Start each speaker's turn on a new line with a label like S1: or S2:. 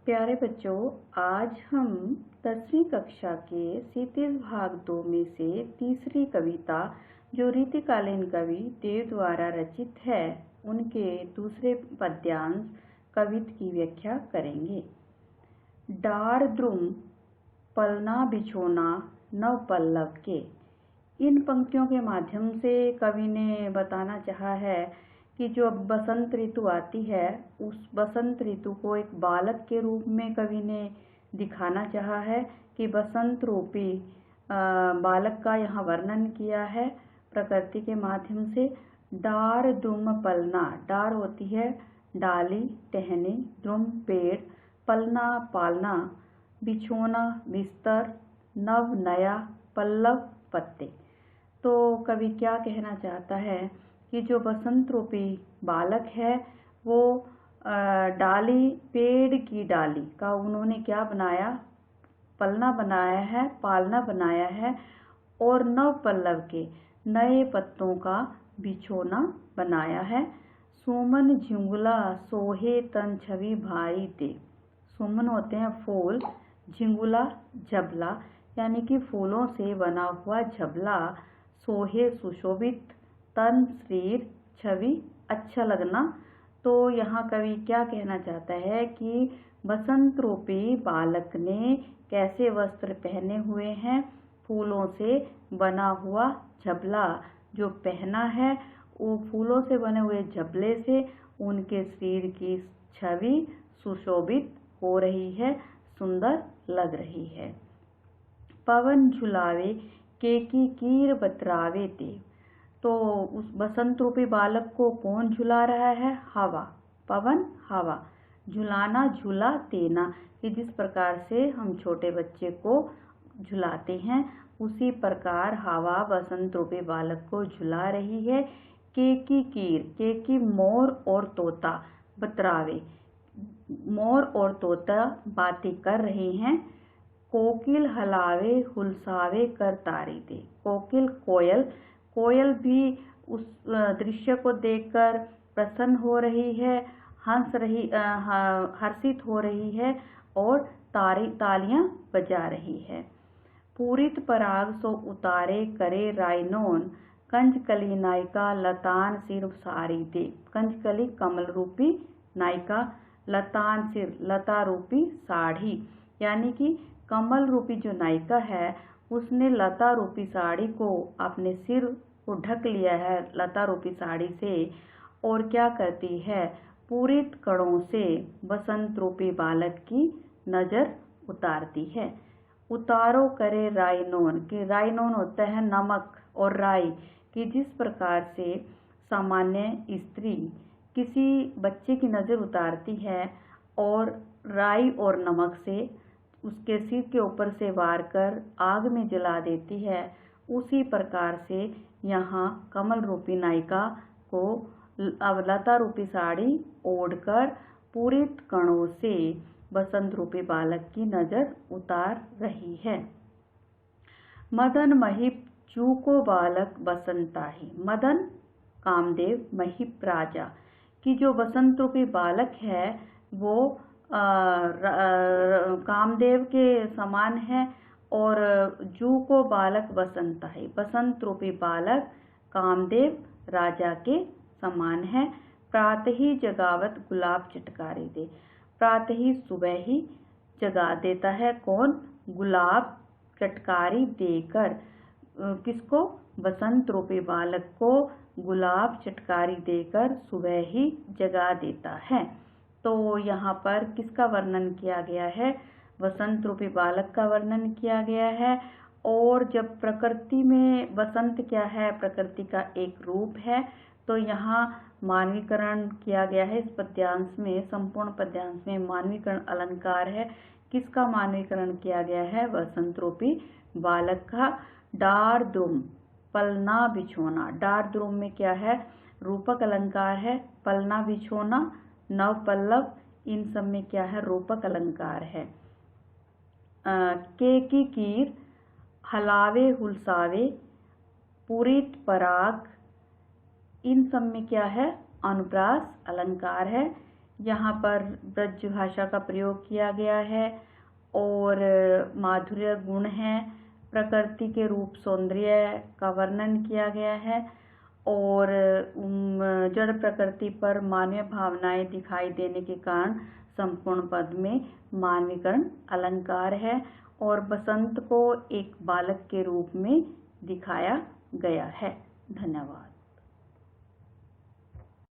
S1: प्यारे बच्चों, आज हम 10वीं कक्षा के क्षितिज भाग 2 में से तीसरी कविता जो रीतिकालीन कवि देव द्वारा रचित है उनके दूसरे पद्यांश कवित की व्याख्या करेंगे। डार द्रुम पलना बिछोना नव पल्लव के। इन पंक्तियों के माध्यम से कवि ने बताना चाहा है कि जो अब बसंत ऋतु आती है उस बसंत ऋतु को एक बालक के रूप में कवि ने दिखाना चाहा है कि बसंत रूपी बालक का यहाँ वर्णन किया है प्रकृति के माध्यम से। डार द्रुम पलना, डार होती है डाली टहनी, द्रुम पेड़, पलना पालना, बिछोना बिस्तर, नव नया, पल्लव पत्ते। तो कवि क्या कहना चाहता है कि जो बसंत रूपी बालक है वो डाली, पेड़ की डाली का उन्होंने क्या बनाया, पलना बनाया है, पालना बनाया है और नव पल्लव के नए पत्तों का बिछोना बनाया है। सुमन झिंगुला सोहे तन छवि भाई दे। सुमन होते हैं फूल, झिंगुला झबला यानी कि फूलों से बना हुआ झबला, सोहे सुशोभित, तन शरीर, छवि अच्छा लगना। तो यहाँ कवि क्या कहना चाहता है कि बसंत रूपी बालक ने कैसे वस्त्र पहने हुए हैं, फूलों से बना हुआ झबला जो पहना है, वो फूलों से बने हुए झबले से उनके शरीर की छवि सुशोभित हो रही है, सुंदर लग रही है। पवन झुलावे केकी कीर बतरावे ते। तो उस बसंत रूपी बालक को कौन झुला रहा है? हवा, पवन हवा। झुलाना झूला देना कि जिस प्रकार से हम छोटे बच्चे को झुलाते हैं उसी प्रकार हवा बसंत रूपी बालक को झुला रही है। केकी कीर, केकी मोर और तोता, बतरावे मोर और तोता बातें कर रहे हैं। कोकिल हलावे हुलसावे कर तारी दे। कोकिल कोयल, कोयल भी उस दृश्य को देखकर प्रसन्न हो रही है, हर्षित हो रही है और तालियां बजा रही है। पूरित पराग सो उतारे करे रायनोन, कंजकली नायिका लतान सिर सारी दे। कंजकली कमल रूपी, नायिका लतान सिर लता रूपी साड़ी, यानी कि कमल रूपी जो नायिका है उसने लता रूपी साड़ी को अपने सिर को ढक लिया है लता रूपी साड़ी से, और क्या करती है, पूरित कणों से बसंत रूपी बालक की नजर उतारती है। उतारो करे रायनोन, कि रायनोन होता है नमक और राई, कि जिस प्रकार से सामान्य स्त्री किसी बच्चे की नजर उतारती है और राई और नमक से उसके सिर के ऊपर से वार कर आग में जला देती है, उसी प्रकार से यहाँ कमल रूपी नायिका को लता रूपी साड़ी ओढ़कर पूरित कणों से बसंत रूपी बालक की नजर उतार रही है। मदन महिप चूको बालक बसंताही। मदन कामदेव, महिप राजा, कि जो बसंत रूपी बालक है वो कामदेव के समान है और जू को बालक बसंत है, बसंत रूपी बालक कामदेव राजा के समान है। प्रातः ही जगावत गुलाब चटकारी दे। प्रातः ही सुबह ही जगा देता है कौन? गुलाब चटकारी देकर। किसको? बसंत रूपी बालक को गुलाब चटकारी देकर सुबह ही जगा देता है। तो यहाँ पर किसका वर्णन किया गया है? बसंत रूपी बालक का वर्णन किया गया है। और जब प्रकृति में बसंत क्या है? प्रकृति का एक रूप है। तो यहाँ मानवीकरण किया गया है। इस पद्यांश में, संपूर्ण पद्यांश में मानवीकरण अलंकार है। किसका मानवीकरण किया गया है? बसंत रूपी बालक का। डार द्रुम पलना बिछोना, डार द्रुम में क्या है? रूपक अलंकार है। पलना बिछोना नव पल्लव, इन सब में क्या है? रूपक अलंकार है। केकी कीर, हलावे हुलसावे, पूरित पराग, इन सब में क्या है? अनुप्रास अलंकार है। यहाँ पर ब्रज भाषा का प्रयोग किया गया है और माधुर्य गुण है, प्रकृति के रूप सौंदर्य का वर्णन किया गया है और जड़ प्रकृति पर मानवीय भावनाएं दिखाई देने के कारण संपूर्ण पद में मानवीकरण अलंकार है और बसंत को एक बालक के रूप में दिखाया गया है। धन्यवाद।